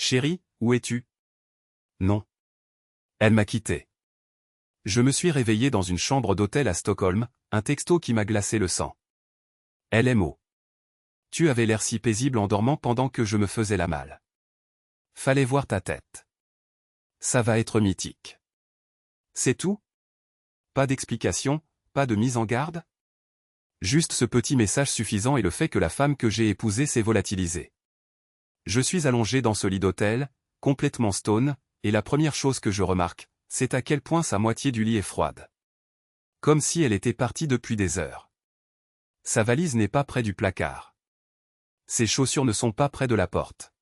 Chérie, où es-tu? Non. Elle m'a quitté. Je me suis réveillé dans une chambre d'hôtel à Stockholm, un texto qui m'a glacé le sang. LMO. Tu avais l'air si paisible en dormant pendant que je me faisais la malle. Fallait voir ta tête. Ça va être mythique. C'est tout? Pas d'explication, pas de mise en garde? Juste ce petit message suffisant et le fait que la femme que j'ai épousée s'est volatilisée. Je suis allongé dans ce lit d'hôtel, complètement stone, et la première chose que je remarque, c'est à quel point sa moitié du lit est froide. Comme si elle était partie depuis des heures. Sa valise n'est pas près du placard. Ses chaussures ne sont pas près de la porte.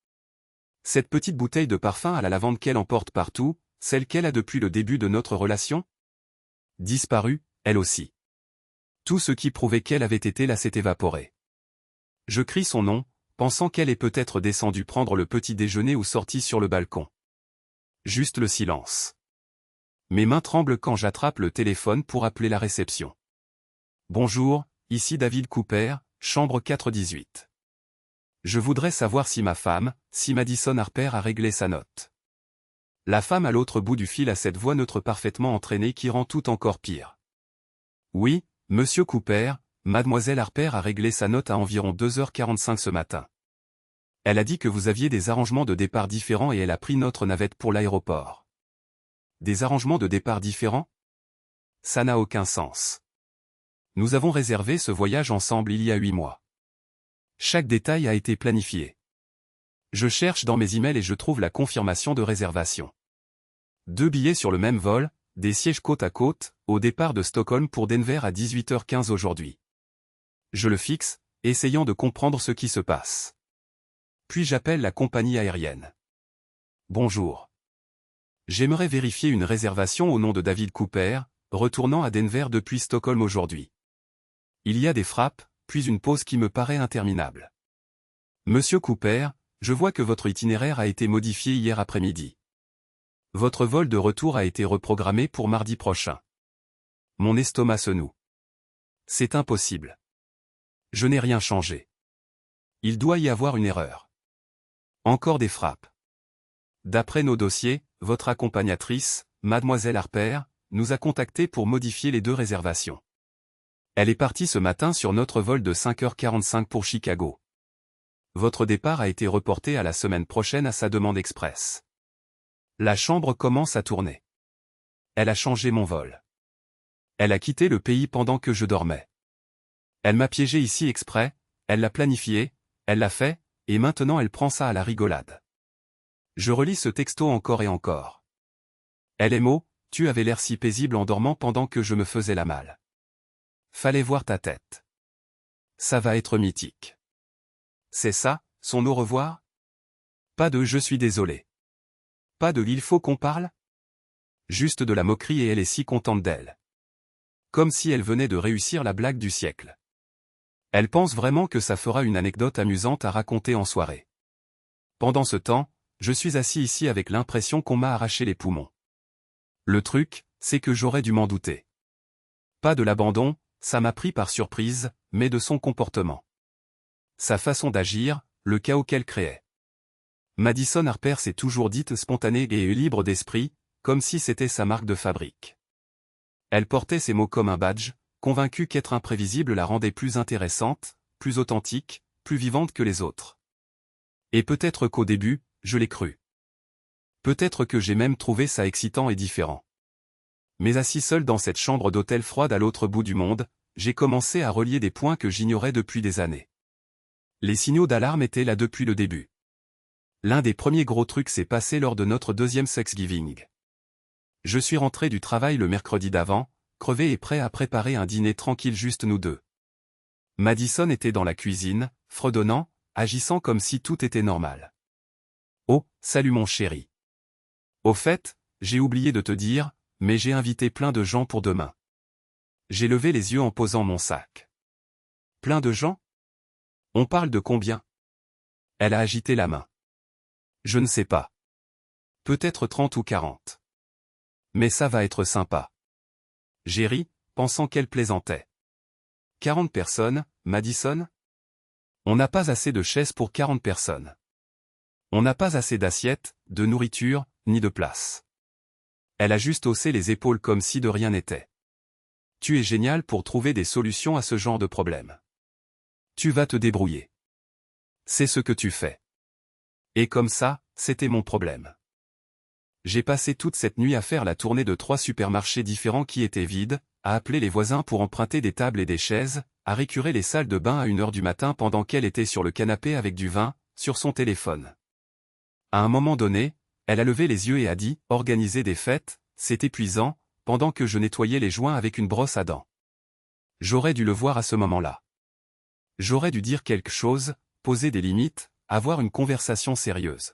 Cette petite bouteille de parfum à la lavande qu'elle emporte partout, celle qu'elle a depuis le début de notre relation? Disparue, elle aussi. Tout ce qui prouvait qu'elle avait été là s'est évaporé. Je crie son nom, pensant qu'elle est peut-être descendue prendre le petit déjeuner ou sortie sur le balcon. Juste le silence. Mes mains tremblent quand j'attrape le téléphone pour appeler la réception. Bonjour, ici David Cooper, chambre 418. Je voudrais savoir si ma femme, si Madison Harper a réglé sa note. La femme à l'autre bout du fil a cette voix neutre parfaitement entraînée qui rend tout encore pire. Oui, Monsieur Cooper, Mademoiselle Harper a réglé sa note à environ 2h45 ce matin. Elle a dit que vous aviez des arrangements de départ différents et elle a pris notre navette pour l'aéroport. Des arrangements de départ différents? Ça n'a aucun sens. Nous avons réservé ce voyage ensemble il y a 8 mois. Chaque détail a été planifié. Je cherche dans mes emails et je trouve la confirmation de réservation. 2 billets sur le même vol, des sièges côte à côte, au départ de Stockholm pour Denver à 18h15 aujourd'hui. Je le fixe, essayant de comprendre ce qui se passe. Puis j'appelle la compagnie aérienne. Bonjour. J'aimerais vérifier une réservation au nom de David Cooper, retournant à Denver depuis Stockholm aujourd'hui. Il y a des frappes, puis une pause qui me paraît interminable. Monsieur Cooper, je vois que votre itinéraire a été modifié hier après-midi. Votre vol de retour a été reprogrammé pour mardi prochain. Mon estomac se noue. C'est impossible. Je n'ai rien changé. Il doit y avoir une erreur. Encore des frappes. D'après nos dossiers, votre accompagnatrice, Mademoiselle Harper, nous a contactés pour modifier les 2 réservations. Elle est partie ce matin sur notre vol de 5h45 pour Chicago. Votre départ a été reporté à la semaine prochaine à sa demande express. La chambre commence à tourner. Elle a changé mon vol. Elle a quitté le pays pendant que je dormais. Elle m'a piégé ici exprès, elle l'a planifié, elle l'a fait, et maintenant elle prend ça à la rigolade. Je relis ce texto encore et encore. LMO, tu avais l'air si paisible en dormant pendant que je me faisais la malle. Fallait voir ta tête. Ça va être mythique. C'est ça, son au revoir? Pas de je suis désolé. Pas de il faut qu'on parle? Juste de la moquerie et elle est si contente d'elle. Comme si elle venait de réussir la blague du siècle. Elle pense vraiment que ça fera une anecdote amusante à raconter en soirée. Pendant ce temps, je suis assis ici avec l'impression qu'on m'a arraché les poumons. Le truc, c'est que j'aurais dû m'en douter. Pas de l'abandon, ça m'a pris par surprise, mais de son comportement. Sa façon d'agir, le chaos qu'elle créait. Madison Harper s'est toujours dite spontanée et libre d'esprit, comme si c'était sa marque de fabrique. Elle portait ces mots comme un badge, convaincue qu'être imprévisible la rendait plus intéressante, plus authentique, plus vivante que les autres. Et peut-être qu'au début, je l'ai cru. Peut-être que j'ai même trouvé ça excitant et différent. Mais assis seul dans cette chambre d'hôtel froide à l'autre bout du monde, j'ai commencé à relier des points que j'ignorais depuis des années. Les signaux d'alarme étaient là depuis le début. L'un des premiers gros trucs s'est passé lors de notre 2e Thanksgiving. Je suis rentré du travail le mercredi d'avant, crevé et prêt à préparer un dîner tranquille juste nous deux. Madison était dans la cuisine, fredonnant, agissant comme si tout était normal. Oh, salut mon chéri. Au fait, j'ai oublié de te dire, mais j'ai invité plein de gens pour demain. J'ai levé les yeux en posant mon sac. Plein de gens? On parle de combien? Elle a agité la main. Je ne sais pas. Peut-être 30 ou 40. Mais ça va être sympa. J'ai ri, pensant qu'elle plaisantait. 40 personnes, Madison? On n'a pas assez de chaises pour 40 personnes. On n'a pas assez d'assiettes, de nourriture, ni de place. Elle a juste haussé les épaules comme si de rien n'était. Tu es génial pour trouver des solutions à ce genre de problème. Tu vas te débrouiller. C'est ce que tu fais. Et comme ça, c'était mon problème. J'ai passé toute cette nuit à faire la tournée de 3 supermarchés différents qui étaient vides, à appeler les voisins pour emprunter des tables et des chaises, à récurer les salles de bain à 1h du matin pendant qu'elle était sur le canapé avec du vin, sur son téléphone. À un moment donné, elle a levé les yeux et a dit « Organiser des fêtes, c'est épuisant », pendant que je nettoyais les joints avec une brosse à dents. J'aurais dû le voir à ce moment-là. J'aurais dû dire quelque chose, poser des limites, avoir une conversation sérieuse.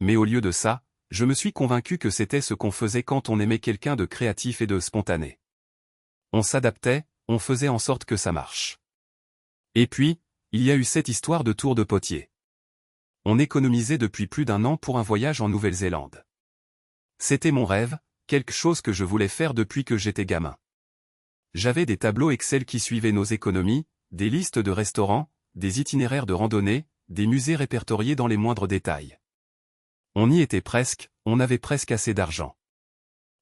Mais au lieu de ça, je me suis convaincu que c'était ce qu'on faisait quand on aimait quelqu'un de créatif et de spontané. On s'adaptait, on faisait en sorte que ça marche. Et puis, il y a eu cette histoire de tour de potier. On économisait depuis plus d'1 an pour un voyage en Nouvelle-Zélande. C'était mon rêve, quelque chose que je voulais faire depuis que j'étais gamin. J'avais des tableaux Excel qui suivaient nos économies, des listes de restaurants, des itinéraires de randonnée, des musées répertoriés dans les moindres détails. On y était presque, on avait presque assez d'argent.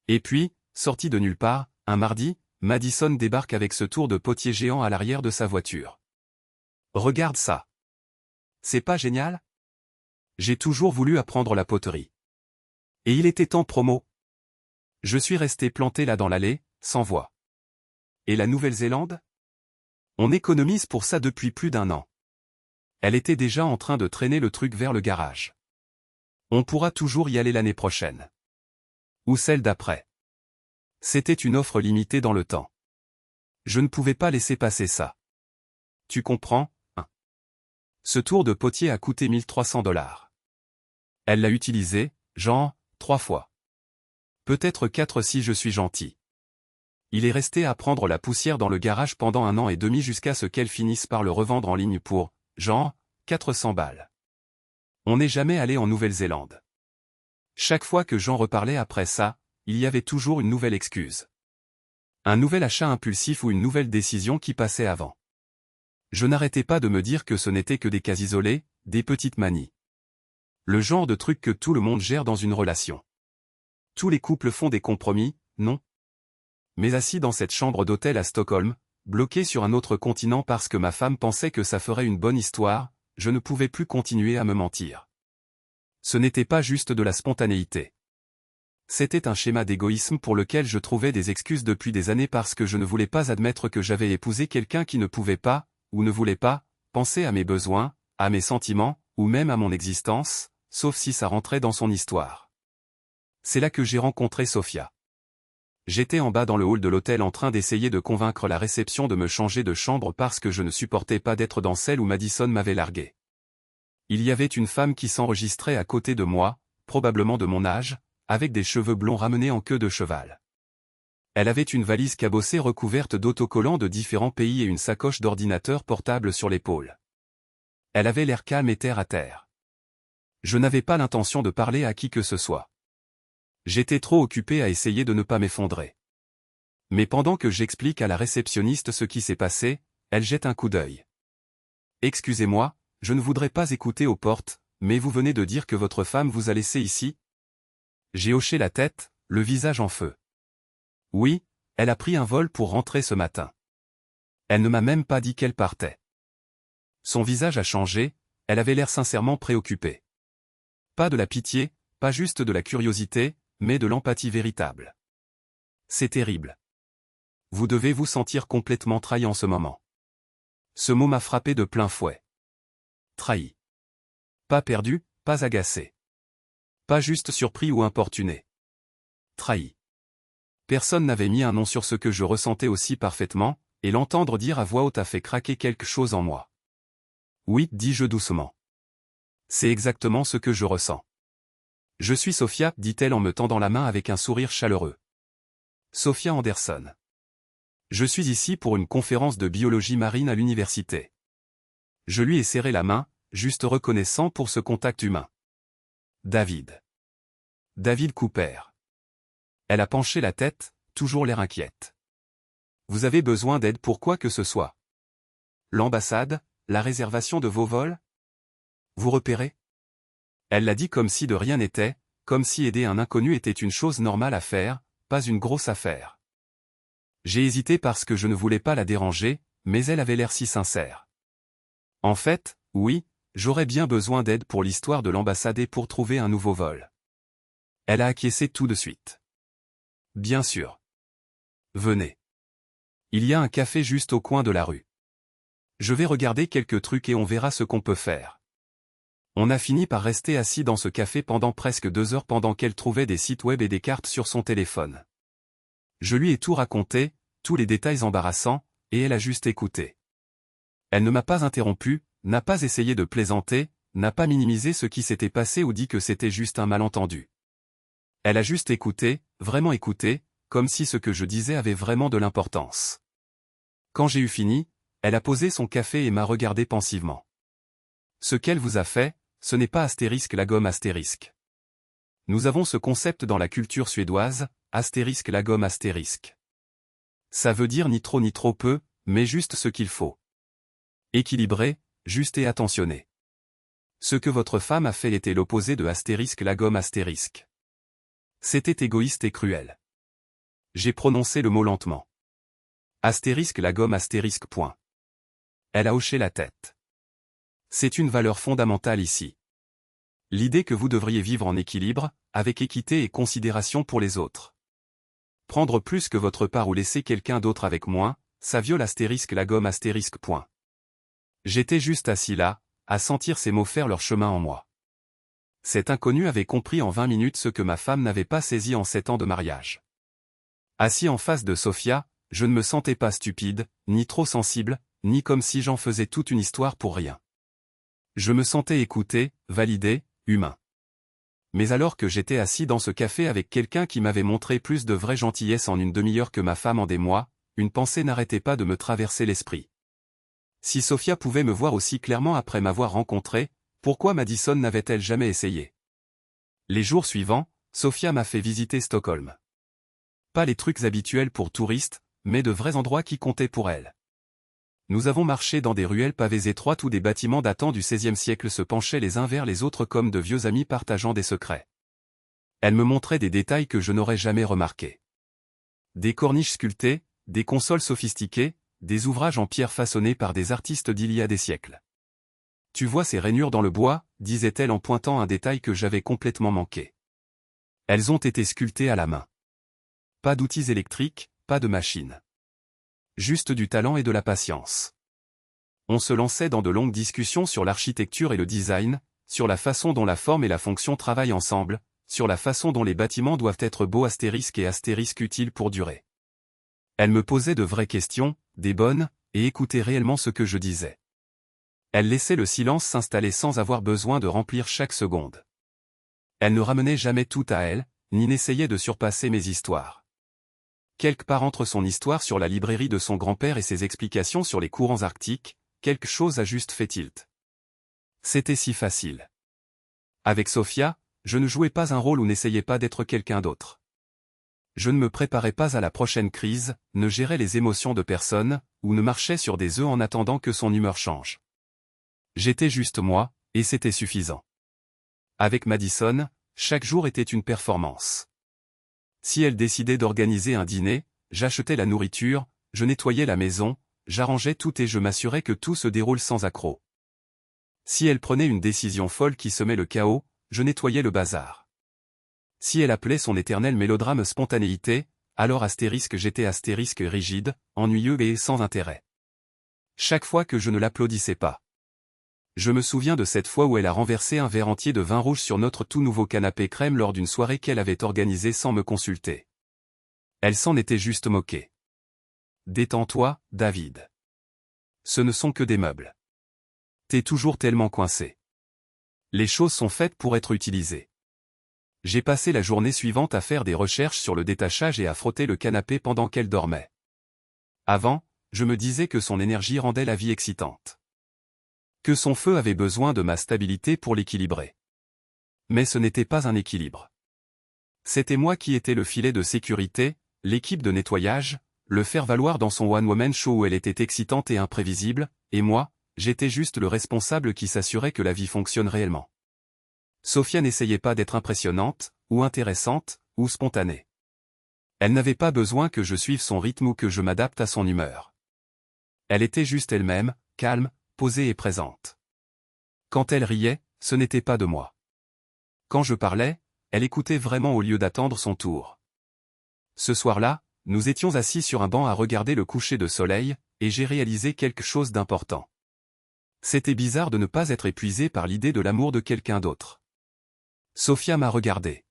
Et puis, sorti de nulle part, un mardi, Madison débarque avec ce tour de potier géant à l'arrière de sa voiture. Regarde ça. C'est pas génial? J'ai toujours voulu apprendre la poterie. Et il était en promo. Je suis resté planté là dans l'allée, sans voix. Et la Nouvelle-Zélande? On économise pour ça depuis plus d'1 an. Elle était déjà en train de traîner le truc vers le garage. On pourra toujours y aller l'année prochaine. Ou celle d'après. C'était une offre limitée dans le temps. Je ne pouvais pas laisser passer ça. Tu comprends, hein? Ce tour de potier a coûté 1300 $. Elle l'a utilisé, genre, 3 fois. Peut-être 4 si je suis gentil. Il est resté à prendre la poussière dans le garage pendant 1 an et demi jusqu'à ce qu'elle finisse par le revendre en ligne pour, genre, 400 $. On n'est jamais allé en Nouvelle-Zélande. Chaque fois que j'en reparlais après ça, il y avait toujours une nouvelle excuse. Un nouvel achat impulsif ou une nouvelle décision qui passait avant. Je n'arrêtais pas de me dire que ce n'était que des cas isolés, des petites manies. Le genre de truc que tout le monde gère dans une relation. Tous les couples font des compromis, non? Mais assis dans cette chambre d'hôtel à Stockholm, bloqué sur un autre continent parce que ma femme pensait que ça ferait une bonne histoire, je ne pouvais plus continuer à me mentir. Ce n'était pas juste de la spontanéité. C'était un schéma d'égoïsme pour lequel je trouvais des excuses depuis des années parce que je ne voulais pas admettre que j'avais épousé quelqu'un qui ne pouvait pas, ou ne voulait pas, penser à mes besoins, à mes sentiments, ou même à mon existence, sauf si ça rentrait dans son histoire. C'est là que j'ai rencontré Sophia. J'étais en bas dans le hall de l'hôtel en train d'essayer de convaincre la réception de me changer de chambre parce que je ne supportais pas d'être dans celle où Madison m'avait largué. Il y avait une femme qui s'enregistrait à côté de moi, probablement de mon âge, avec des cheveux blonds ramenés en queue de cheval. Elle avait une valise cabossée recouverte d'autocollants de différents pays et une sacoche d'ordinateur portable sur l'épaule. Elle avait l'air calme et terre à terre. Je n'avais pas l'intention de parler à qui que ce soit. J'étais trop occupé à essayer de ne pas m'effondrer. Mais pendant que j'explique à la réceptionniste ce qui s'est passé, elle jette un coup d'œil. « Excusez-moi, je ne voudrais pas écouter aux portes, mais vous venez de dire que votre femme vous a laissé ici ?» J'ai hoché la tête, le visage en feu. Oui, elle a pris un vol pour rentrer ce matin. Elle ne m'a même pas dit qu'elle partait. Son visage a changé, elle avait l'air sincèrement préoccupée. Pas de la pitié, pas juste de la curiosité, mais de l'empathie véritable. C'est terrible. Vous devez vous sentir complètement trahi en ce moment. Ce mot m'a frappé de plein fouet. Trahi. Pas perdu, pas agacé. Pas juste surpris ou importuné. Trahi. Personne n'avait mis un nom sur ce que je ressentais aussi parfaitement, et l'entendre dire à voix haute a fait craquer quelque chose en moi. Oui, dis-je doucement. C'est exactement ce que je ressens. Je suis Sophia, dit-elle en me tendant la main avec un sourire chaleureux. Sophia Anderson. Je suis ici pour une conférence de biologie marine à l'université. Je lui ai serré la main, juste reconnaissant pour ce contact humain. David. David Cooper. Elle a penché la tête, toujours l'air inquiète. Vous avez besoin d'aide pour quoi que ce soit. L'ambassade, la réservation de vos vols? Vous repérez? Elle l'a dit comme si de rien n'était, comme si aider un inconnu était une chose normale à faire, pas une grosse affaire. J'ai hésité parce que je ne voulais pas la déranger, mais elle avait l'air si sincère. En fait, oui, j'aurais bien besoin d'aide pour l'histoire de l'ambassade et pour trouver un nouveau vol. Elle a acquiescé tout de suite. Bien sûr. Venez. Il y a un café juste au coin de la rue. Je vais regarder quelques trucs et on verra ce qu'on peut faire. On a fini par rester assis dans ce café pendant presque 2 heures pendant qu'elle trouvait des sites web et des cartes sur son téléphone. Je lui ai tout raconté, tous les détails embarrassants, et elle a juste écouté. Elle ne m'a pas interrompu, n'a pas essayé de plaisanter, n'a pas minimisé ce qui s'était passé ou dit que c'était juste un malentendu. Elle a juste écouté, vraiment écouté, comme si ce que je disais avait vraiment de l'importance. Quand j'ai eu fini, elle a posé son café et m'a regardé pensivement. Ce qu'elle vous a fait, ce n'est pas astérisque la gomme astérisque. Nous avons ce concept dans la culture suédoise, astérisque la gomme astérisque. Ça veut dire ni trop ni trop peu, mais juste ce qu'il faut. Équilibré, juste et attentionné. Ce que votre femme a fait était l'opposé de astérisque la gomme astérisque. C'était égoïste et cruel. J'ai prononcé le mot lentement. Astérisque la gomme astérisque point. Elle a hoché la tête. C'est une valeur fondamentale ici. L'idée que vous devriez vivre en équilibre, avec équité et considération pour les autres. Prendre plus que votre part ou laisser quelqu'un d'autre avec moins, ça viole astérisque la gomme astérisque point. J'étais juste assis là, à sentir ces mots faire leur chemin en moi. Cet inconnu avait compris en 20 minutes ce que ma femme n'avait pas saisi en 7 ans de mariage. Assis en face de Sophia, je ne me sentais pas stupide, ni trop sensible, ni comme si j'en faisais toute une histoire pour rien. Je me sentais écouté, validé, humain. Mais alors que j'étais assis dans ce café avec quelqu'un qui m'avait montré plus de vraie gentillesse en une demi-heure que ma femme en des mois, une pensée n'arrêtait pas de me traverser l'esprit. Si Sophia pouvait me voir aussi clairement après m'avoir rencontré, pourquoi Madison n'avait-elle jamais essayé? Les jours suivants, Sophia m'a fait visiter Stockholm. Pas les trucs habituels pour touristes, mais de vrais endroits qui comptaient pour elle. Nous avons marché dans des ruelles pavées étroites où des bâtiments datant du XVIe siècle se penchaient les uns vers les autres comme de vieux amis partageant des secrets. Elle me montrait des détails que je n'aurais jamais remarqués. Des corniches sculptées, des consoles sophistiquées, des ouvrages en pierre façonnés par des artistes d'il y a des siècles. Tu vois ces rainures dans le bois, disait-elle en pointant un détail que j'avais complètement manqué. Elles ont été sculptées à la main. Pas d'outils électriques, pas de machines. Juste du talent et de la patience. On se lançait dans de longues discussions sur l'architecture et le design, sur la façon dont la forme et la fonction travaillent ensemble, sur la façon dont les bâtiments doivent être beaux astérisques et astérisques utiles pour durer. Elle me posait de vraies questions, des bonnes, et écoutait réellement ce que je disais. Elle laissait le silence s'installer sans avoir besoin de remplir chaque seconde. Elle ne ramenait jamais tout à elle, ni n'essayait de surpasser mes histoires. Quelque part entre son histoire sur la librairie de son grand-père et ses explications sur les courants arctiques, quelque chose a juste fait tilt. C'était si facile. Avec Sophia, je ne jouais pas un rôle ou n'essayais pas d'être quelqu'un d'autre. Je ne me préparais pas à la prochaine crise, ne gérais les émotions de personne, ou ne marchais sur des œufs en attendant que son humeur change. J'étais juste moi, et c'était suffisant. Avec Madison, chaque jour était une performance. Si elle décidait d'organiser un dîner, j'achetais la nourriture, je nettoyais la maison, j'arrangeais tout et je m'assurais que tout se déroule sans accroc. Si elle prenait une décision folle qui semait le chaos, je nettoyais le bazar. Si elle appelait son éternel mélodrame spontanéité, alors astérisque j'étais astérisque rigide, ennuyeux et sans intérêt. Chaque fois que je ne l'applaudissais pas. Je me souviens de cette fois où elle a renversé un verre entier de vin rouge sur notre tout nouveau canapé crème lors d'une soirée qu'elle avait organisée sans me consulter. Elle s'en était juste moquée. Détends-toi, David. Ce ne sont que des meubles. T'es toujours tellement coincé. Les choses sont faites pour être utilisées. J'ai passé la journée suivante à faire des recherches sur le détachage et à frotter le canapé pendant qu'elle dormait. Avant, je me disais que son énergie rendait la vie excitante. Que son feu avait besoin de ma stabilité pour l'équilibrer. Mais ce n'était pas un équilibre. C'était moi qui étais le filet de sécurité, l'équipe de nettoyage, le faire valoir dans son one-woman show où elle était excitante et imprévisible, et moi, j'étais juste le responsable qui s'assurait que la vie fonctionne réellement. Sophia n'essayait pas d'être impressionnante, ou intéressante, ou spontanée. Elle n'avait pas besoin que je suive son rythme ou que je m'adapte à son humeur. Elle était juste elle-même, calme, posée et présente. Quand elle riait, ce n'était pas de moi. Quand je parlais, elle écoutait vraiment au lieu d'attendre son tour. Ce soir-là, nous étions assis sur un banc à regarder le coucher de soleil, et j'ai réalisé quelque chose d'important. C'était bizarre de ne pas être épuisé par l'idée de l'amour de quelqu'un d'autre. Sophia m'a regardé.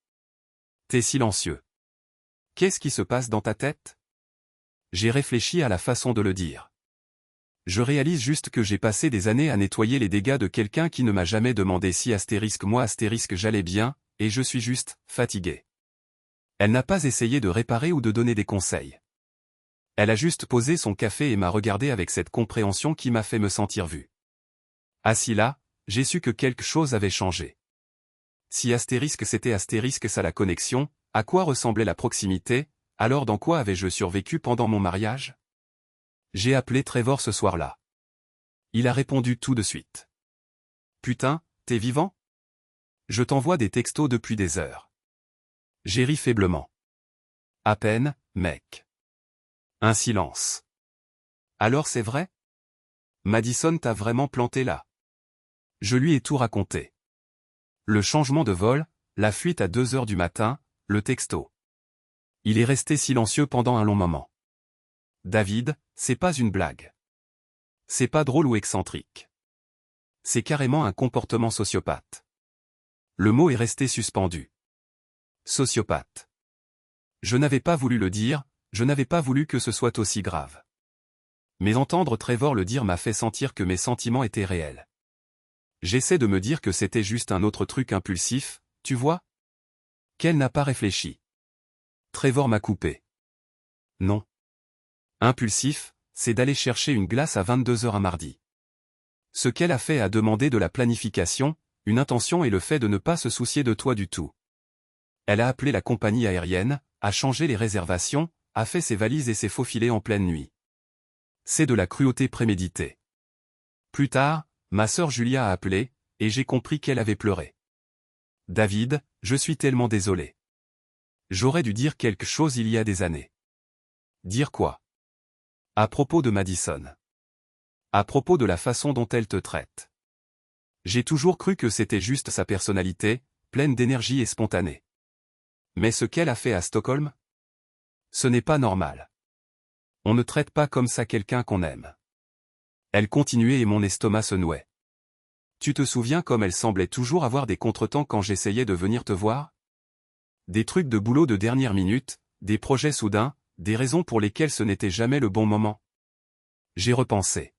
T'es silencieux. Qu'est-ce qui se passe dans ta tête? J'ai réfléchi à la façon de le dire. Je réalise juste que j'ai passé des années à nettoyer les dégâts de quelqu'un qui ne m'a jamais demandé si moi j'allais bien, et je suis juste fatigué. Elle n'a pas essayé de réparer ou de donner des conseils. Elle a juste posé son café et m'a regardé avec cette compréhension qui m'a fait me sentir vu. Assis là, j'ai su que quelque chose avait changé. Si c'était ça la connexion, à quoi ressemblait la proximité, alors dans quoi avais-je survécu pendant mon mariage? J'ai appelé Trevor ce soir-là. Il a répondu tout de suite. Putain, t'es vivant? Je t'envoie des textos depuis des heures. J'ai ri faiblement. À peine, mec. Un silence. Alors c'est vrai? Madison t'a vraiment planté là. Je lui ai tout raconté. Le changement de vol, la fuite à 2 heures du matin, le texto. Il est resté silencieux pendant un long moment. David, c'est pas une blague. C'est pas drôle ou excentrique. C'est carrément un comportement sociopathe. Le mot est resté suspendu. Sociopathe. Je n'avais pas voulu le dire, je n'avais pas voulu que ce soit aussi grave. Mais entendre Trevor le dire m'a fait sentir que mes sentiments étaient réels. J'essaie de me dire que c'était juste un autre truc impulsif, tu vois? Qu'elle n'a pas réfléchi. Trevor m'a coupé. Non. Impulsif, c'est d'aller chercher une glace à 22 heures un mardi. Ce qu'elle a fait a demandé de la planification, une intention et le fait de ne pas se soucier de toi du tout. Elle a appelé la compagnie aérienne, a changé les réservations, a fait ses valises et s'est faufilée en pleine nuit. C'est de la cruauté préméditée. Plus tard, ma sœur Julia a appelé, et j'ai compris qu'elle avait pleuré. David, je suis tellement désolé. J'aurais dû dire quelque chose il y a des années. Dire quoi? À propos de Madison. À propos de la façon dont elle te traite. J'ai toujours cru que c'était juste sa personnalité, pleine d'énergie et spontanée. Mais ce qu'elle a fait à Stockholm? Ce n'est pas normal. On ne traite pas comme ça quelqu'un qu'on aime. Elle continuait et mon estomac se nouait. Tu te souviens comme elle semblait toujours avoir des contretemps quand j'essayais de venir te voir? Des trucs de boulot de dernière minute, des projets soudains, des raisons pour lesquelles ce n'était jamais le bon moment. J'ai repensé.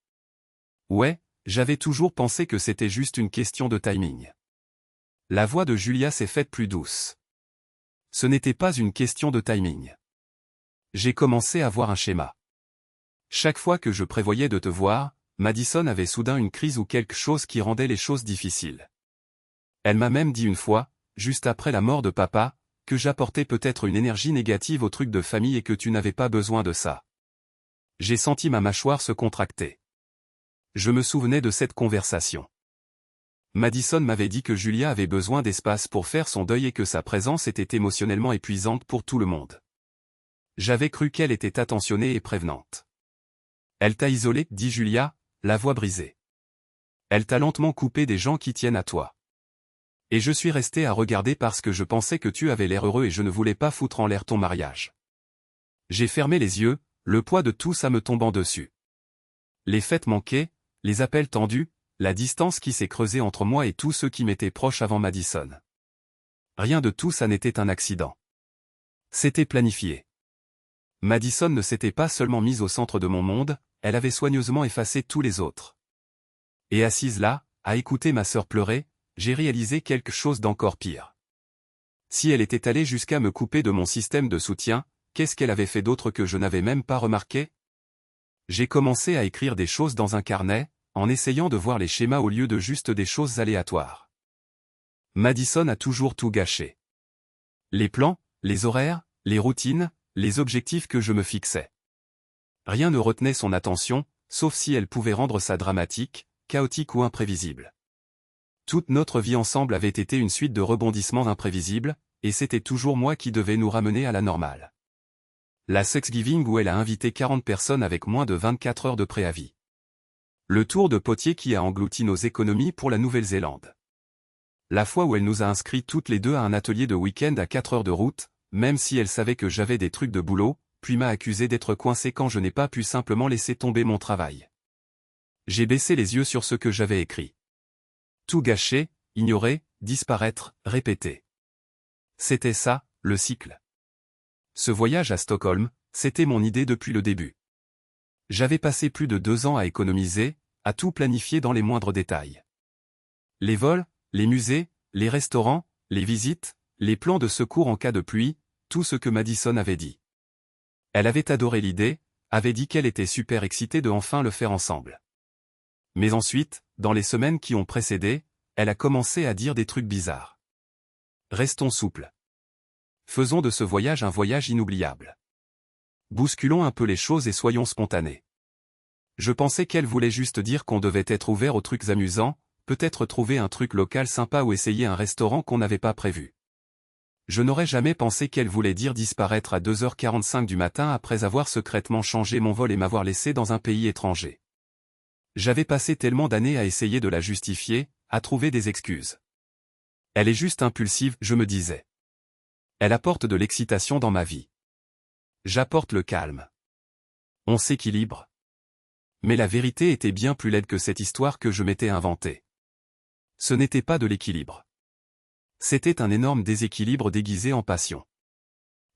Ouais, j'avais toujours pensé que c'était juste une question de timing. La voix de Julia s'est faite plus douce. Ce n'était pas une question de timing. J'ai commencé à voir un schéma. Chaque fois que je prévoyais de te voir, Madison avait soudain une crise ou quelque chose qui rendait les choses difficiles. Elle m'a même dit une fois, juste après la mort de papa, que j'apportais peut-être une énergie négative au truc de famille et que tu n'avais pas besoin de ça. J'ai senti ma mâchoire se contracter. Je me souvenais de cette conversation. Madison m'avait dit que Julia avait besoin d'espace pour faire son deuil et que sa présence était émotionnellement épuisante pour tout le monde. J'avais cru qu'elle était attentionnée et prévenante. Elle t'a isolé, dit Julia, la voix brisée. Elle t'a lentement coupé des gens qui tiennent à toi. Et je suis resté à regarder parce que je pensais que tu avais l'air heureux et je ne voulais pas foutre en l'air ton mariage. J'ai fermé les yeux, le poids de tout ça me tombant dessus. Les fêtes manquées, les appels tendus, la distance qui s'est creusée entre moi et tous ceux qui m'étaient proches avant Madison. Rien de tout ça n'était un accident. C'était planifié. Madison ne s'était pas seulement mise au centre de mon monde, elle avait soigneusement effacé tous les autres. Et assise là, à écouter ma sœur pleurer, j'ai réalisé quelque chose d'encore pire. Si elle était allée jusqu'à me couper de mon système de soutien, qu'est-ce qu'elle avait fait d'autre que je n'avais même pas remarqué? J'ai commencé à écrire des choses dans un carnet, en essayant de voir les schémas au lieu de juste des choses aléatoires. Madison a toujours tout gâché. Les plans, les horaires, les routines, les objectifs que je me fixais. Rien ne retenait son attention, sauf si elle pouvait rendre ça dramatique, chaotique ou imprévisible. Toute notre vie ensemble avait été une suite de rebondissements imprévisibles, et c'était toujours moi qui devais nous ramener à la normale. La Thanksgiving où elle a invité 40 personnes avec moins de 24 heures de préavis. Le tour de potier qui a englouti nos économies pour la Nouvelle-Zélande. La fois où elle nous a inscrits toutes les deux à un atelier de week-end à 4 heures de route, même si elle savait que j'avais des trucs de boulot, puis m'a accusé d'être coincé quand je n'ai pas pu simplement laisser tomber mon travail. J'ai baissé les yeux sur ce que j'avais écrit. Tout gâcher, ignorer, disparaître, répéter. C'était ça, le cycle. Ce voyage à Stockholm, c'était mon idée depuis le début. J'avais passé plus de 2 ans à économiser, à tout planifier dans les moindres détails. Les vols, les musées, les restaurants, les visites, les plans de secours en cas de pluie, tout ce que Madison avait dit. Elle avait adoré l'idée, avait dit qu'elle était super excitée de enfin le faire ensemble. Mais ensuite, dans les semaines qui ont précédé, elle a commencé à dire des trucs bizarres. Restons souples. Faisons de ce voyage un voyage inoubliable. Bousculons un peu les choses et soyons spontanés. Je pensais qu'elle voulait juste dire qu'on devait être ouvert aux trucs amusants, peut-être trouver un truc local sympa ou essayer un restaurant qu'on n'avait pas prévu. Je n'aurais jamais pensé qu'elle voulait dire disparaître à 2h45 du matin après avoir secrètement changé mon vol et m'avoir laissé dans un pays étranger. J'avais passé tellement d'années à essayer de la justifier, à trouver des excuses. Elle est juste impulsive, je me disais. Elle apporte de l'excitation dans ma vie. J'apporte le calme. On s'équilibre. Mais la vérité était bien plus laide que cette histoire que je m'étais inventée. Ce n'était pas de l'équilibre. C'était un énorme déséquilibre déguisé en passion.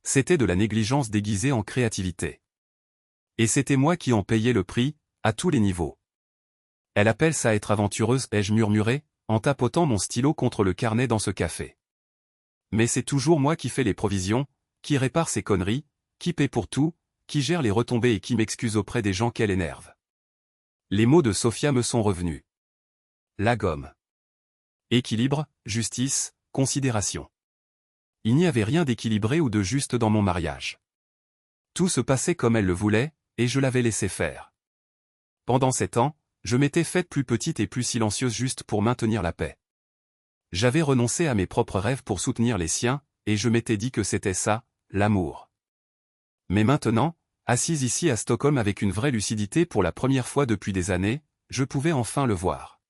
C'était de la négligence déguisée en créativité. Et c'était moi qui en payais le prix, à tous les niveaux. Elle appelle ça être aventureuse, ai-je murmuré, en tapotant mon stylo contre le carnet dans ce café. Mais c'est toujours moi qui fais les provisions, qui répare ces conneries, qui paie pour tout, qui gère les retombées et qui m'excuse auprès des gens qu'elle énerve. Les mots de Sophia me sont revenus. La gomme. Équilibre, justice, considération. Il n'y avait rien d'équilibré ou de juste dans mon mariage. Tout se passait comme elle le voulait, et je l'avais laissé faire. Pendant 7 ans, je m'étais faite plus petite et plus silencieuse juste pour maintenir la paix. J'avais renoncé à mes propres rêves pour soutenir les siens, et je m'étais dit que c'était ça, l'amour. Mais maintenant, assise ici à Stockholm avec une vraie lucidité pour la première fois depuis des années, je pouvais enfin le voir.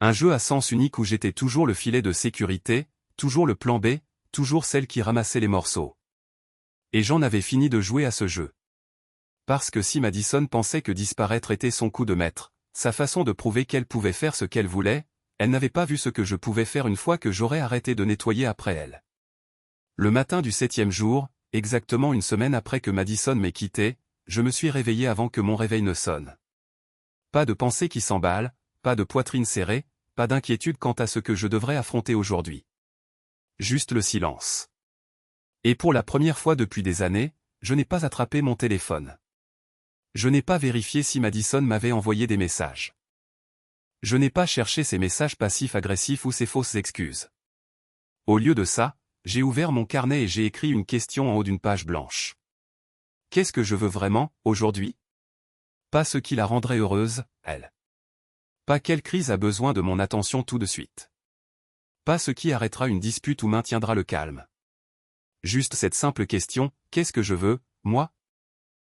Un jeu à sens unique où j'étais toujours le filet de sécurité, toujours le plan B, toujours celle qui ramassait les morceaux. Et j'en avais fini de jouer à ce jeu. Parce que si Madison pensait que disparaître était son coup de maître, sa façon de prouver qu'elle pouvait faire ce qu'elle voulait, elle n'avait pas vu ce que je pouvais faire une fois que j'aurais arrêté de nettoyer après elle. Le matin du 7e jour, exactement une semaine après que Madison m'ait quitté, je me suis réveillé avant que mon réveil ne sonne. Pas de pensée qui s'emballe, pas de poitrine serrée, pas d'inquiétude quant à ce que je devrais affronter aujourd'hui. Juste le silence. Et pour la première fois depuis des années, je n'ai pas attrapé mon téléphone. Je n'ai pas vérifié si Madison m'avait envoyé des messages. Je n'ai pas cherché ses messages passifs-agressifs ou ses fausses excuses. Au lieu de ça, j'ai ouvert mon carnet et j'ai écrit une question en haut d'une page blanche. Qu'est-ce que je veux vraiment, aujourd'hui? Pas ce qui la rendrait heureuse, elle. Pas quelle crise a besoin de mon attention tout de suite. Pas ce qui arrêtera une dispute ou maintiendra le calme. Juste cette simple question, qu'est-ce que je veux, moi?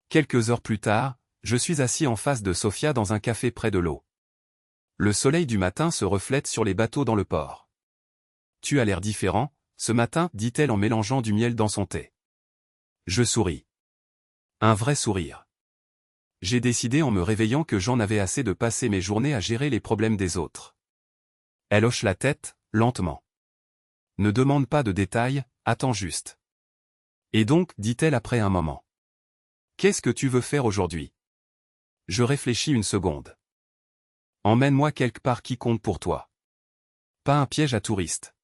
Quelques heures plus tard, je suis assis en face de Sophia dans un café près de l'eau. Le soleil du matin se reflète sur les bateaux dans le port. Tu as l'air différent, ce matin, dit-elle en mélangeant du miel dans son thé. Je souris. Un vrai sourire. J'ai décidé en me réveillant que j'en avais assez de passer mes journées à gérer les problèmes des autres. Elle hoche la tête, lentement. Ne demande pas de détails, attends juste. Et donc, dit-elle après un moment. Qu'est-ce que tu veux faire aujourd'hui? Je réfléchis une seconde. Emmène-moi quelque part qui compte pour toi. Pas un piège à touristes.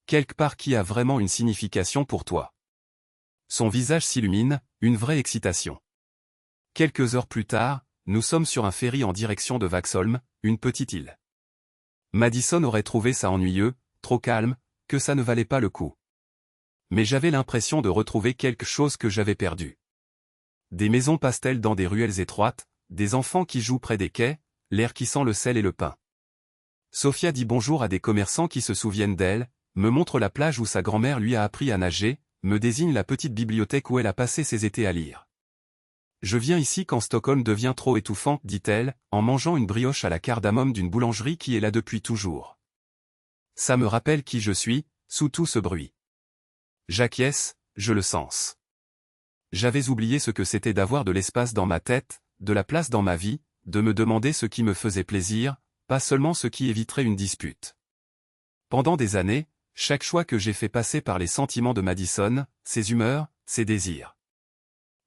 Quelque part qui a vraiment une signification pour toi. Son visage s'illumine, une vraie excitation. Quelques heures plus tard, nous sommes sur un ferry en direction de Vaxholm, une petite île. Madison aurait trouvé ça ennuyeux, trop calme, que ça ne valait pas le coup. Mais j'avais l'impression de retrouver quelque chose que j'avais perdu. Des maisons pastel dans des ruelles étroites, des enfants qui jouent près des quais, l'air qui sent le sel et le pain. Sofia dit bonjour à des commerçants qui se souviennent d'elle, me montre la plage où sa grand-mère lui a appris à nager, me désigne la petite bibliothèque où elle a passé ses étés à lire. Je viens ici quand Stockholm devient trop étouffant, dit-elle, en mangeant une brioche à la cardamome d'une boulangerie qui est là depuis toujours. Ça me rappelle qui je suis, sous tout ce bruit. J'acquiesce, je le sens. J'avais oublié ce que c'était d'avoir de l'espace dans ma tête, de la place dans ma vie, de me demander ce qui me faisait plaisir, pas seulement ce qui éviterait une dispute. Pendant des années, chaque choix que j'ai fait passer par les sentiments de Madison, ses humeurs, ses désirs.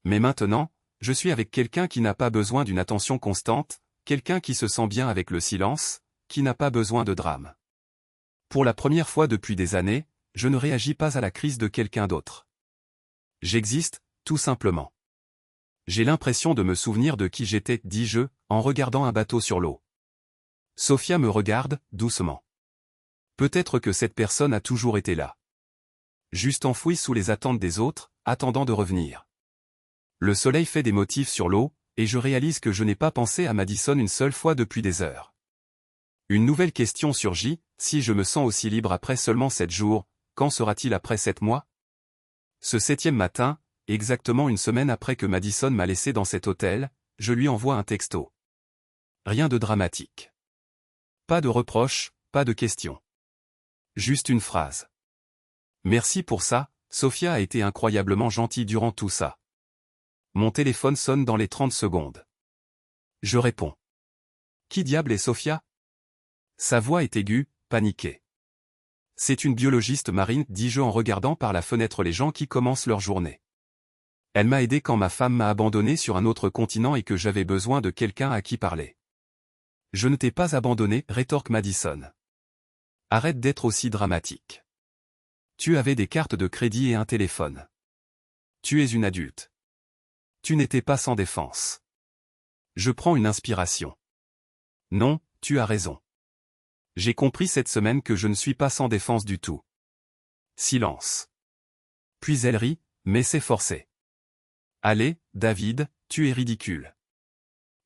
Mais maintenant, je suis avec quelqu'un qui n'a pas besoin d'une attention constante, quelqu'un qui se sent bien avec le silence, qui n'a pas besoin de drame. Pour la première fois depuis des années, je ne réagis pas à la crise de quelqu'un d'autre. J'existe, tout simplement. J'ai l'impression de me souvenir de qui j'étais, dis-je, en regardant un bateau sur l'eau. Sofia me regarde, doucement. Peut-être que cette personne a toujours été là. Juste enfouie sous les attentes des autres, attendant de revenir. Le soleil fait des motifs sur l'eau, et je réalise que je n'ai pas pensé à Madison une seule fois depuis des heures. Une nouvelle question surgit, si je me sens aussi libre après seulement 7 jours, quand sera-t-il après 7 mois? Ce 7e matin, exactement une semaine après que Madison m'a laissé dans cet hôtel, je lui envoie un texto. Rien de dramatique. Pas de reproches, pas de questions. Juste une phrase. Merci pour ça, Sofia a été incroyablement gentille durant tout ça. Mon téléphone sonne dans les 30 secondes. Je réponds. Qui diable est Sofia? Sa voix est aiguë, paniquée. C'est une biologiste marine, dis-je en regardant par la fenêtre les gens qui commencent leur journée. Elle m'a aidé quand ma femme m'a abandonné sur un autre continent et que j'avais besoin de quelqu'un à qui parler. Je ne t'ai pas abandonné, rétorque Madison. Arrête d'être aussi dramatique. Tu avais des cartes de crédit et un téléphone. Tu es une adulte. Tu n'étais pas sans défense. Je prends une inspiration. Non, tu as raison. J'ai compris cette semaine que je ne suis pas sans défense du tout. Silence. Puis elle rit, mais c'est forcé. Allez, David, tu es ridicule.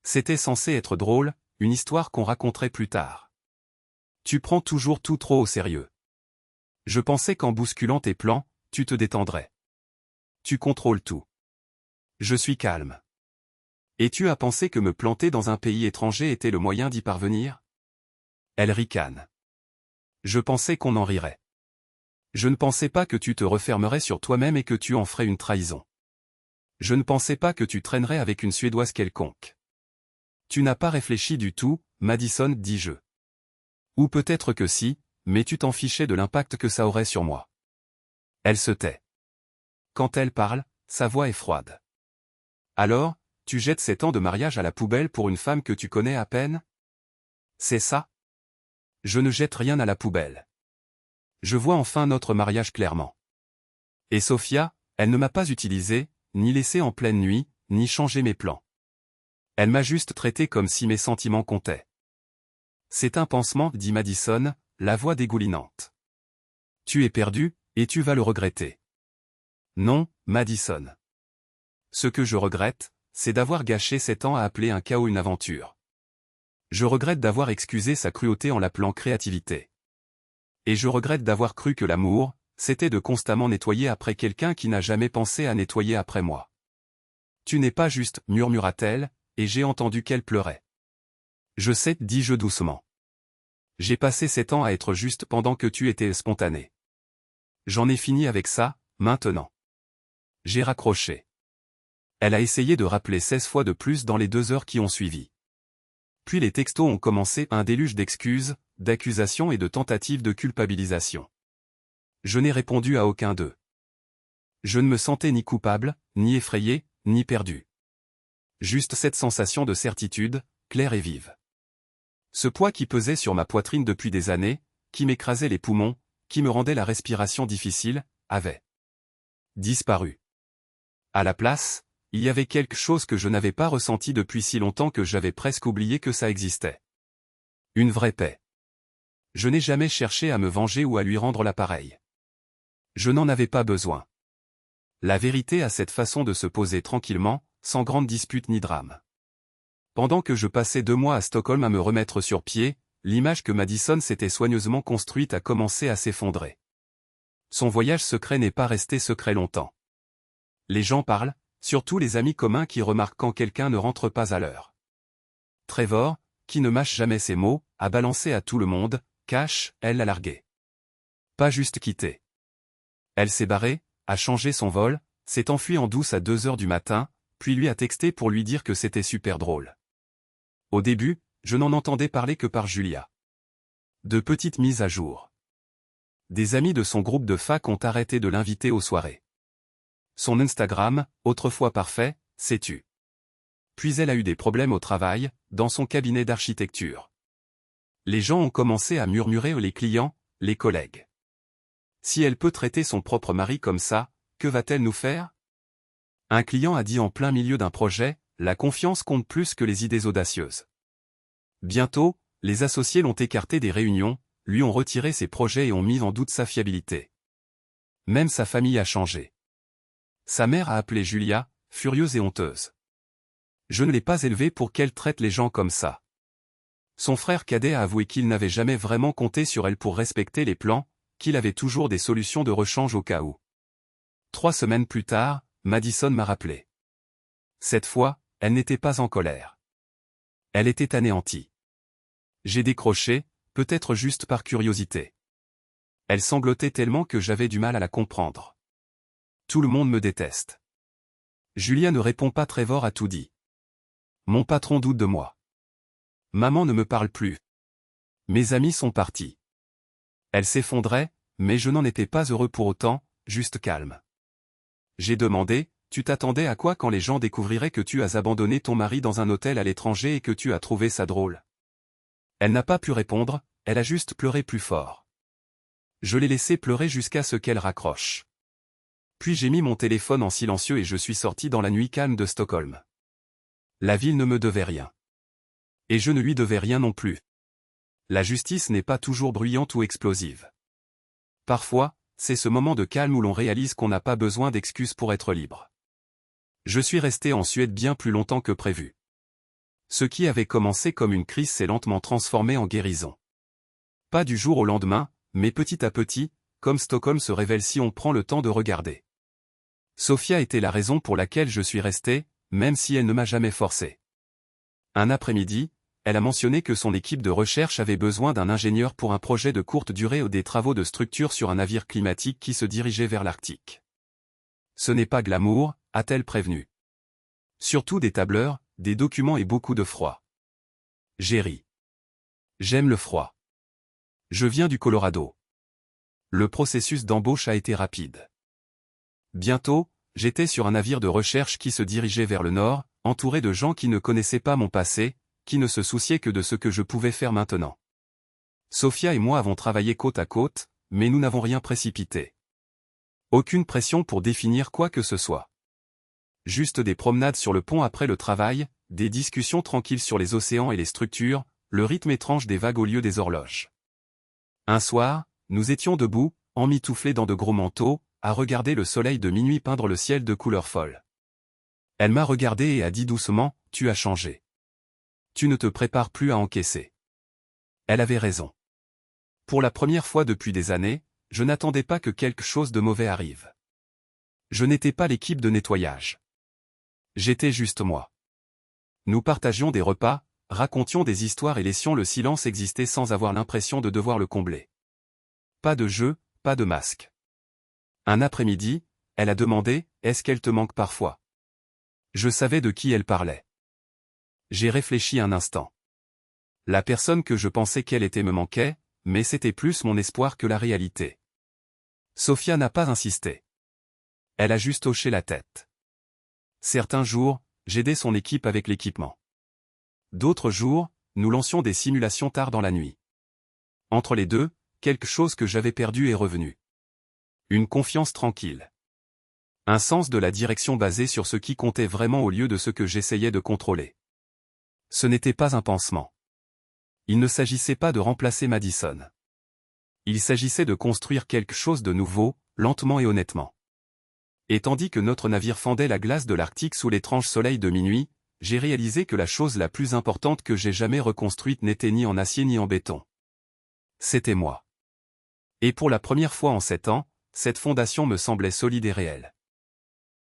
C'était censé être drôle, une histoire qu'on raconterait plus tard. Tu prends toujours tout trop au sérieux. Je pensais qu'en bousculant tes plans, tu te détendrais. Tu contrôles tout. Je suis calme. Et tu as pensé que me planter dans un pays étranger était le moyen d'y parvenir? Elle ricane. Je pensais qu'on en rirait. Je ne pensais pas que tu te refermerais sur toi-même et que tu en ferais une trahison. Je ne pensais pas que tu traînerais avec une Suédoise quelconque. Tu n'as pas réfléchi du tout, Madison, dis-je. Ou peut-être que si, mais tu t'en fichais de l'impact que ça aurait sur moi. Elle se tait. Quand elle parle, sa voix est froide. Alors, tu jettes 7 ans de mariage à la poubelle pour une femme que tu connais à peine? C'est ça? Je ne jette rien à la poubelle. Je vois enfin notre mariage clairement. Et Sofia, elle ne m'a pas utilisé, ni laissé en pleine nuit, ni changé mes plans. Elle m'a juste traité comme si mes sentiments comptaient. C'est un pansement, dit Madison, la voix dégoulinante. Tu es perdu, et tu vas le regretter. Non, Madison. Ce que je regrette, c'est d'avoir gâché 7 ans à appeler un chaos une aventure. Je regrette d'avoir excusé sa cruauté en l'appelant créativité. Et je regrette d'avoir cru que l'amour, c'était de constamment nettoyer après quelqu'un qui n'a jamais pensé à nettoyer après moi. Tu n'es pas juste, murmura-t-elle, et j'ai entendu qu'elle pleurait. Je sais, dis-je doucement. J'ai passé 7 ans à être juste pendant que tu étais spontané. J'en ai fini avec ça, maintenant. J'ai raccroché. Elle a essayé de rappeler 16 fois de plus dans les 2 heures qui ont suivi. Puis les textos ont commencé, un déluge d'excuses, d'accusations et de tentatives de culpabilisation. Je n'ai répondu à aucun d'eux. Je ne me sentais ni coupable, ni effrayé, ni perdu. Juste cette sensation de certitude, claire et vive. Ce poids qui pesait sur ma poitrine depuis des années, qui m'écrasait les poumons, qui me rendait la respiration difficile, avait disparu. À la place, il y avait quelque chose que je n'avais pas ressenti depuis si longtemps que j'avais presque oublié que ça existait. Une vraie paix. Je n'ai jamais cherché à me venger ou à lui rendre l'appareil. Je n'en avais pas besoin. La vérité a cette façon de se poser tranquillement, sans grande dispute ni drame. Pendant que je passais 2 mois à Stockholm à me remettre sur pied, l'image que Madison s'était soigneusement construite a commencé à s'effondrer. Son voyage secret n'est pas resté secret longtemps. Les gens parlent, surtout les amis communs qui remarquent quand quelqu'un ne rentre pas à l'heure. Trevor, qui ne mâche jamais ses mots, a balancé à tout le monde, Cash, elle l'a largué. Pas juste quitté. Elle s'est barrée, a changé son vol, s'est enfuie en douce à 2 heures du matin, puis lui a texté pour lui dire que c'était super drôle. Au début, je n'en entendais parler que par Julia. De petites mises à jour. Des amis de son groupe de fac ont arrêté de l'inviter aux soirées. Son Instagram, autrefois parfait, s'est tu. Puis elle a eu des problèmes au travail, dans son cabinet d'architecture. Les gens ont commencé à murmurer, les clients, les collègues. Si elle peut traiter son propre mari comme ça, que va-t-elle nous faire? Un client a dit en plein milieu d'un projet, la confiance compte plus que les idées audacieuses. Bientôt, les associés l'ont écarté des réunions, lui ont retiré ses projets et ont mis en doute sa fiabilité. Même sa famille a changé. Sa mère a appelé Julia, furieuse et honteuse. Je ne l'ai pas élevée pour qu'elle traite les gens comme ça. Son frère cadet a avoué qu'il n'avait jamais vraiment compté sur elle pour respecter les plans, qu'il avait toujours des solutions de rechange au cas où. 3 semaines plus tard, Madison m'a rappelé. Cette fois, elle n'était pas en colère. Elle était anéantie. J'ai décroché, peut-être juste par curiosité. Elle sanglotait tellement que j'avais du mal à la comprendre. Tout le monde me déteste. Julia ne répond pas, Trevor a tout dit. Mon patron doute de moi. Maman ne me parle plus. Mes amis sont partis. Elle s'effondrait, mais je n'en étais pas heureux pour autant, juste calme. J'ai demandé, tu t'attendais à quoi quand les gens découvriraient que tu as abandonné ton mari dans un hôtel à l'étranger et que tu as trouvé ça drôle? Elle n'a pas pu répondre, elle a juste pleuré plus fort. Je l'ai laissée pleurer jusqu'à ce qu'elle raccroche. Puis j'ai mis mon téléphone en silencieux et je suis sorti dans la nuit calme de Stockholm. La ville ne me devait rien. Et je ne lui devais rien non plus. La justice n'est pas toujours bruyante ou explosive. Parfois, c'est ce moment de calme où l'on réalise qu'on n'a pas besoin d'excuses pour être libre. Je suis resté en Suède bien plus longtemps que prévu. Ce qui avait commencé comme une crise s'est lentement transformé en guérison. Pas du jour au lendemain, mais petit à petit, comme Stockholm se révèle si on prend le temps de regarder. Sofia était la raison pour laquelle je suis resté, même si elle ne m'a jamais forcé. Un après-midi, elle a mentionné que son équipe de recherche avait besoin d'un ingénieur pour un projet de courte durée ou des travaux de structure sur un navire climatique qui se dirigeait vers l'Arctique. Ce n'est pas glamour, a-t-elle prévenu. Surtout des tableurs, des documents et beaucoup de froid. J'ai ri. J'aime le froid. Je viens du Colorado. Le processus d'embauche a été rapide. Bientôt, j'étais sur un navire de recherche qui se dirigeait vers le nord, entouré de gens qui ne connaissaient pas mon passé, qui ne se souciaient que de ce que je pouvais faire maintenant. Sofia et moi avons travaillé côte à côte, mais nous n'avons rien précipité. Aucune pression pour définir quoi que ce soit. Juste des promenades sur le pont après le travail, des discussions tranquilles sur les océans et les structures, le rythme étrange des vagues au lieu des horloges. Un soir, nous étions debout, emmitouflés dans de gros manteaux, à regarder le soleil de minuit peindre le ciel de couleurs folles. Elle m'a regardé et a dit doucement, « Tu as changé. Tu ne te prépares plus à encaisser. » Elle avait raison. Pour la première fois depuis des années, je n'attendais pas que quelque chose de mauvais arrive. Je n'étais pas l'équipe de nettoyage. J'étais juste moi. Nous partagions des repas, racontions des histoires et laissions le silence exister sans avoir l'impression de devoir le combler. Pas de jeu, pas de masque. Un après-midi, elle a demandé, « Est-ce qu'elle te manque parfois ?» Je savais de qui elle parlait. J'ai réfléchi un instant. La personne que je pensais qu'elle était me manquait, mais c'était plus mon espoir que la réalité. Sofia n'a pas insisté. Elle a juste hoché la tête. Certains jours, j'aidais son équipe avec l'équipement. D'autres jours, nous lancions des simulations tard dans la nuit. Entre les deux, quelque chose que j'avais perdu est revenu. Une confiance tranquille. Un sens de la direction basé sur ce qui comptait vraiment au lieu de ce que j'essayais de contrôler. Ce n'était pas un pansement. Il ne s'agissait pas de remplacer Madison. Il s'agissait de construire quelque chose de nouveau, lentement et honnêtement. Et tandis que notre navire fendait la glace de l'Arctique sous l'étrange soleil de minuit, j'ai réalisé que la chose la plus importante que j'ai jamais reconstruite n'était ni en acier ni en béton. C'était moi. Et pour la première fois en 7 ans, cette fondation me semblait solide et réelle.